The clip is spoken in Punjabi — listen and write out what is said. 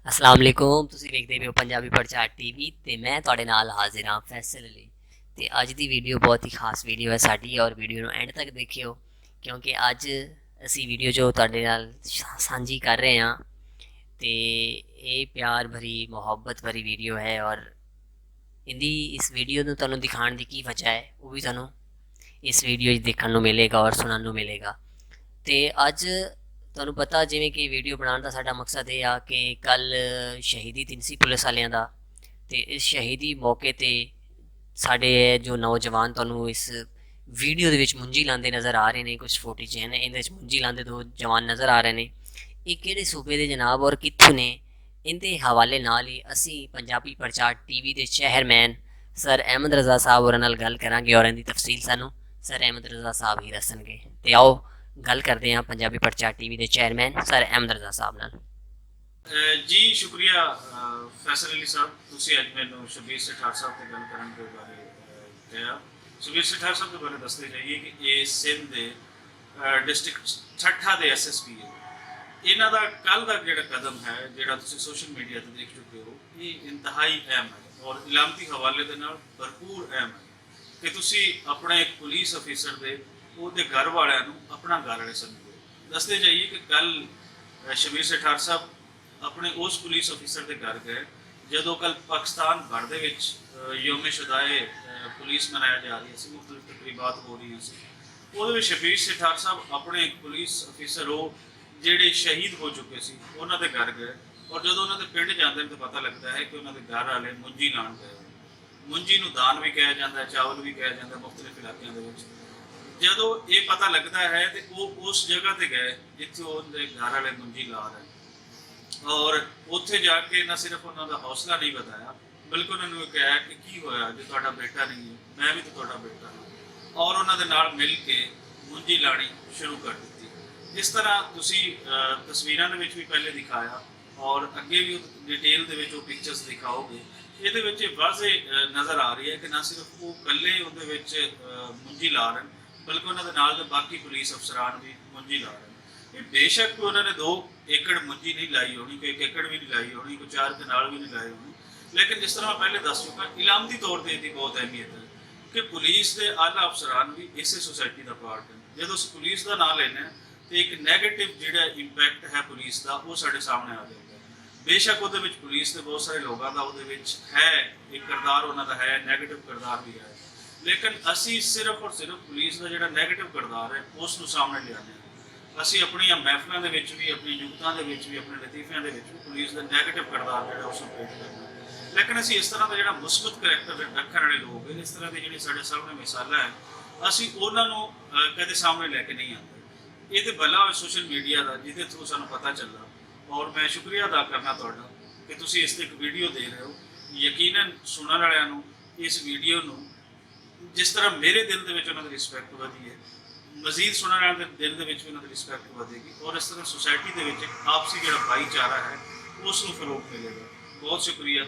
अस्सलाम वालेकुम। ਤੁਸੀਂ ਵੇਖਦੇ ਹੋ ਪੰਜਾਬੀ ਪ੍ਰਚਾਰ ਟੀਵੀ ਤੇ ਮੈਂ ਤੁਹਾਡੇ ਨਾਲ ਹਾਜ਼ਰ ਹਾਂ ਫੈਸਲ ਅਲੀ। ਤੇ ਅੱਜ ਦੀ ਵੀਡੀਓ ਬਹੁਤ ਹੀ ਖਾਸ ਵੀਡੀਓ ਹੈ ਸਾਡੀ, ਔਰ ਵੀਡੀਓ ਨੂੰ ਐਂਡ ਤੱਕ ਦੇਖਿਓ ਕਿਉਂਕਿ ਅੱਜ ਅਸੀਂ ਵੀਡੀਓ ਜੋ ਤੁਹਾਡੇ ਨਾਲ ਸਾਂਝੀ ਕਰ ਰਹੇ ਹਾਂ ਤੇ ਇਹ ਪਿਆਰ ਭਰੀ ਮੁਹੱਬਤ ਭਰੀ ਵੀਡੀਓ ਹੈ। ਔਰ ਇਹਦੀ ਇਸ ਵੀਡੀਓ ਨੂੰ ਤੁਹਾਨੂੰ ਦਿਖਾਉਣ ਦੀ ਕੀ ਵਜ੍ਹਾ ਹੈ ਉਹ ਵੀ ਤੁਹਾਨੂੰ ਇਸ ਵੀਡੀਓ 'ਚ ਦੇਖਣ ਨੂੰ ਮਿਲੇਗਾ ਔਰ ਸੁਣਨ ਨੂੰ ਮਿਲੇਗਾ। ਤੇ ਅੱਜ ਤੁਹਾਨੂੰ ਪਤਾ ਜਿਵੇਂ ਕਿ ਵੀਡੀਓ ਬਣਾਉਣ ਦਾ ਸਾਡਾ ਮਕਸਦ ਇਹ ਆ ਕਿ ਕੱਲ ਸ਼ਹੀਦੀ ਦਿਨ ਸੀ ਪੁਲਿਸ ਵਾਲਿਆਂ ਦਾ, ਤੇ ਇਸ ਸ਼ਹੀਦੀ ਮੌਕੇ ਤੇ ਸਾਡੇ ਜੋ ਨੌਜਵਾਨ ਤੁਹਾਨੂੰ ਇਸ ਵੀਡੀਓ ਦੇ ਵਿੱਚ ਮੁੰਜੀ ਲਾਉਂਦੇ ਨਜ਼ਰ ਆ ਰਹੇ ਨੇ, ਕੁਝ ਫੁਟੇਜ ਹਨ ਇਹਦੇ ਵਿੱਚ ਮੁੰਜੀ ਲਾਉਂਦੇ ਦੋ ਜਵਾਨ ਨਜ਼ਰ ਆ ਰਹੇ ਨੇ। ਇਹ ਕਿਹੜੇ ਸੂਬੇ ਦੇ ਜਨਾਬ ਔਰ ਕਿੱਥੋਂ ਨੇ, ਇਹਦੇ ਹਵਾਲੇ ਨਾਲ ਹੀ ਅਸੀਂ ਪੰਜਾਬੀ ਪ੍ਰਚਾਰ ਟੀਵੀ ਦੇ ਚੇਅਰਮੈਨ ਸਰ ਅਹਿਮਦ ਰਜ਼ਾ ਸਾਹਿਬ ਹੋਰਾਂ ਨਾਲ ਗੱਲ ਕਰਾਂਗੇ ਔਰ ਇਹਦੀ ਤਫਸੀਲ ਸਾਨੂੰ ਸਰ ਅਹਿਮਦ ਰਜ਼ਾ ਸਾਹਿਬ ਹੀ ਦੱਸਣਗੇ। ਤੇ ਆਓ ਗੱਲ ਕਰਦੇ हैं पंजाबी प्रचार टीवी के चेयरमैन सर अहमद रजा साहब नाल। जी शुक्रिया फैसल अली साहब, तुसी अज मैनू शबीर सिठार साहब की गल करने के बारे कहा। शबीर सिठार साहब के बारे दसते जाइए कि ये सिंध के डिस्ट्रिक्ट ठट्ठा के SSP है। इन्हों का कल का जो कदम है जो सोशल मीडिया पर देख चुके हो, ये इंतहाई अहम है और इलामती हवाले के नाल भरपूर अहम है कि तुसी अपने एक पुलिस अफिसर के ਉਹਦੇ ਘਰ ਵਾਲਿਆਂ ਨੂੰ ਆਪਣਾ ਘਰ ਵਾਲੇ ਸਮਝੋ। ਦੱਸਦੇ ਜਾਈਏ ਕਿ ਕੱਲ ਸ਼ਬੀਰ ਸਿਠਾਰ ਸਾਹਿਬ ਆਪਣੇ ਉਸ ਪੁਲਿਸ ਅਫੀਸਰ ਦੇ ਘਰ ਗਏ ਜਦੋਂ ਕੱਲ ਪਾਕਿਸਤਾਨ ਭਰ ਦੇ ਵਿੱਚ ਯੋਮ ਸ਼ੁਦਾਏ ਪੁਲਿਸ ਮਨਾਇਆ ਜਾ ਰਹੀ ਸੀ, ਮੁਖਤਲਿਫ ਤਕਰੀਬਾਤ ਹੋ ਰਹੀਆਂ ਸੀ। ਉਹਦੇ ਵਿੱਚ ਸ਼ਬੀਰ ਸਿਠਾਰ ਸਾਹਿਬ ਆਪਣੇ ਇੱਕ ਪੁਲਿਸ ਅਫੀਸਰ ਉਹ ਜਿਹੜੇ ਸ਼ਹੀਦ ਹੋ ਚੁੱਕੇ ਸੀ ਉਹਨਾਂ ਦੇ ਘਰ ਗਏ, ਔਰ ਜਦੋਂ ਉਹਨਾਂ ਦੇ ਪਿੰਡ ਜਾਂਦੇ ਨੇ ਤਾਂ ਪਤਾ ਲੱਗਦਾ ਹੈ ਕਿ ਉਹਨਾਂ ਦੇ ਘਰ ਵਾਲੇ ਮੁੰਜੀ ਲਾਉਣ ਗਏ। ਮੁੰਜੀ ਨੂੰ ਦਾਨ ਵੀ ਕਿਹਾ ਜਾਂਦਾ, ਚਾਵਲ ਵੀ ਕਿਹਾ ਜਾਂਦਾ ਮੁਖਤਲਿਫ ਇਲਾਕਿਆਂ ਦੇ ਵਿੱਚ। ਜਦੋਂ ਇਹ ਪਤਾ ਲੱਗਦਾ ਹੈ ਤੇ ਉਹ ਉਸ ਜਗ੍ਹਾ ਤੇ ਗਏ ਜਿੱਥੇ ਉਹਦੇ ਘਰ ਵਾਲੇ ਮੁੰਜੀ ਲਾ ਰਹੇ, ਔਰ ਉੱਥੇ ਜਾ ਕੇ ਨਾ ਸਿਰਫ ਉਹਨਾਂ ਦਾ ਹੌਸਲਾ ਨਹੀਂ ਵਧਾਇਆ ਬਲਕਿ ਉਹਨਾਂ ਨੂੰ ਇਹ ਕਿਹਾ ਕਿ ਕੀ ਹੋਇਆ ਜੇ ਤੁਹਾਡਾ ਬੇਟਾ ਨਹੀਂ ਹੈ, ਮੈਂ ਵੀ ਤਾਂ ਤੁਹਾਡਾ ਬੇਟਾ ਹਾਂ, ਔਰ ਉਹਨਾਂ ਦੇ ਨਾਲ ਮਿਲ ਕੇ ਮੁੰਜੀ ਲਾਣੀ ਸ਼ੁਰੂ ਕਰ ਦਿੱਤੀ। ਇਸ ਤਰ੍ਹਾਂ ਤੁਸੀਂ ਤਸਵੀਰਾਂ ਦੇ ਵਿੱਚ ਵੀ ਪਹਿਲੇ ਦਿਖਾਇਆ ਔਰ ਅੱਗੇ ਵੀ ਡਿਟੇਲ ਦੇ ਵਿੱਚ ਉਹ ਪਿਕਚਰਸ ਦਿਖਾਓਗੇ। ਇਹਦੇ ਵਿੱਚ ਵਾਜ਼ੇ ਨਜ਼ਰ ਆ ਰਹੀ ਹੈ ਕਿ ਨਾ ਸਿਰਫ ਉਹ ਇਕੱਲੇ ਉਹਦੇ ਵਿੱਚ ਮੁੰਜੀ ਲਾ ਰਹੇ ਬਲਕਿ ਉਹਨਾਂ ਦੇ ਨਾਲ ਦੇ ਬਾਕੀ ਪੁਲਿਸ ਅਫਸਰਾਨ ਵੀ ਮੁੰਜੀ ਲਾ ਰਹੇ। ਇਹ ਬੇਸ਼ੱਕ ਉਹਨਾਂ ਨੇ 2 ਏਕੜ ਮੁੰਜੀ ਨਹੀਂ ਲਾਈ ਹੋਣੀ, ਕੋਈ 1 ਏਕੜ ਵੀ ਨਹੀਂ ਲਾਈ ਹੋਣੀ, ਕੋਈ 4 ਕਨਾਲ ਵੀ ਨਹੀਂ ਲਾਏ ਹੋਣੀ, ਲੇਕਿਨ ਜਿਸ ਤਰ੍ਹਾਂ ਮੈਂ ਪਹਿਲੇ ਦੱਸ ਚੁੱਕਾ ਇਲਾਮਤੀ ਤੌਰ ਤੇ ਇਹਦੀ ਬਹੁਤ ਅਹਿਮੀਅਤ ਹੈ ਕਿ ਪੁਲਿਸ ਦੇ ਆਲਾ ਅਫਸਰਾਨ ਵੀ ਇਸੇ ਸੁਸਾਇਟੀ ਦਾ ਪਾਰਟ ਹੈ। ਜਦੋਂ ਅਸੀਂ ਪੁਲਿਸ ਦਾ ਨਾਂ ਲੈਂਦੇ ਹਾਂ ਤੇ ਇੱਕ ਨੈਗੇਟਿਵ ਜਿਹੜਾ ਇੰਪੈਕਟ ਹੈ ਪੁਲਿਸ ਦਾ ਉਹ ਸਾਡੇ ਸਾਹਮਣੇ ਆ ਜਾਂਦਾ ਹੈ। ਬੇਸ਼ੱਕ ਉਹਦੇ ਵਿੱਚ ਪੁਲਿਸ ਦੇ ਬਹੁਤ ਸਾਰੇ ਲੋਕਾਂ ਦਾ ਉਹਦੇ ਵਿੱਚ ਹੈ, ਇੱਕ ਕਿਰਦਾਰ ਉਹਨਾਂ ਦਾ ਹੈ, ਨੈਗੇਟਿਵ ਕਿਰਦਾਰ ਵੀ ਹੈ, ਲੇਕਿਨ ਅਸੀਂ ਸਿਰਫ ਔਰ ਸਿਰਫ ਪੁਲਿਸ ਦਾ ਜਿਹੜਾ ਨੈਗੇਟਿਵ ਕਿਰਦਾਰ ਹੈ ਉਸ ਨੂੰ ਸਾਹਮਣੇ ਲਿਆਉਂਦੇ ਹਾਂ। ਅਸੀਂ ਆਪਣੀਆਂ ਮਹਿਫਲਾਂ ਦੇ ਵਿੱਚ ਵੀ, ਆਪਣੀ ਜੁਗਤਾਂ ਦੇ ਵਿੱਚ ਵੀ, ਆਪਣੇ ਲਤੀਫਿਆਂ ਦੇ ਵਿੱਚ ਵੀ ਪੁਲਿਸ ਦਾ ਨੈਗੇਟਿਵ ਕਿਰਦਾਰ ਜਿਹੜਾ ਉਸ ਨੂੰ ਪੇਸ਼ ਕਰਨਾ, ਲੇਕਿਨ ਅਸੀਂ ਇਸ ਤਰ੍ਹਾਂ ਦਾ ਜਿਹੜਾ ਮੁਸਬਤ ਕਰੈਕਟਰ ਰੱਖਣ ਵਾਲੇ ਲੋਕ ਨੇ, ਇਸ ਤਰ੍ਹਾਂ ਦੇ ਜਿਹੜੇ ਸਾਡੇ ਸਾਹਮਣੇ ਮਿਸਾਲਾਂ ਹੈ, ਅਸੀਂ ਉਹਨਾਂ ਨੂੰ ਕਦੇ ਸਾਹਮਣੇ ਲੈ ਕੇ ਨਹੀਂ ਆਉਂਦੇ। ਇਹ ਤੇ ਭਲਾ ਹੋਇਆ ਸੋਸ਼ਲ ਮੀਡੀਆ ਦਾ ਜਿਹਦੇ ਥਰੂ ਸਾਨੂੰ ਪਤਾ ਚੱਲਦਾ, ਔਰ ਮੈਂ ਸ਼ੁਕਰੀਆ ਅਦਾ ਕਰਨਾ ਤੁਹਾਡਾ ਕਿ ਤੁਸੀਂ ਇਸ ਤੇ ਇੱਕ ਵੀਡੀਓ ਦੇ ਰਹੇ ਹੋ। ਯਕੀਨਨ ਸੁਣਨ ਵਾਲਿਆਂ ਨੂੰ ਇਸ ਵੀਡੀਓ ਨੂੰ ਜਿਸ ਤਰ੍ਹਾਂ ਮੇਰੇ ਦਿਲ ਦੇ ਵਿੱਚ ਉਹਨਾਂ ਦੀ ਰਿਸਪੈਕਟ ਵਧੀ ਹੈ, ਮਜ਼ੀਦ ਸੁਣਨ ਵਾਲਿਆਂ ਦੇ ਦਿਲ ਦੇ ਵਿੱਚ ਵੀ ਉਹਨਾਂ ਦੀ ਰਿਸਪੈਕਟ ਵਧੇਗੀ, ਔਰ ਇਸ ਤਰ੍ਹਾਂ ਸੁਸਾਇਟੀ ਦੇ ਵਿੱਚ ਆਪਸੀ ਜਿਹੜਾ ਭਾਈਚਾਰਾ ਹੈ ਉਸ ਨੂੰ ਫਰੋਗ ਮਿਲੇਗਾ। ਬਹੁਤ ਸ਼ੁਕਰੀਆ।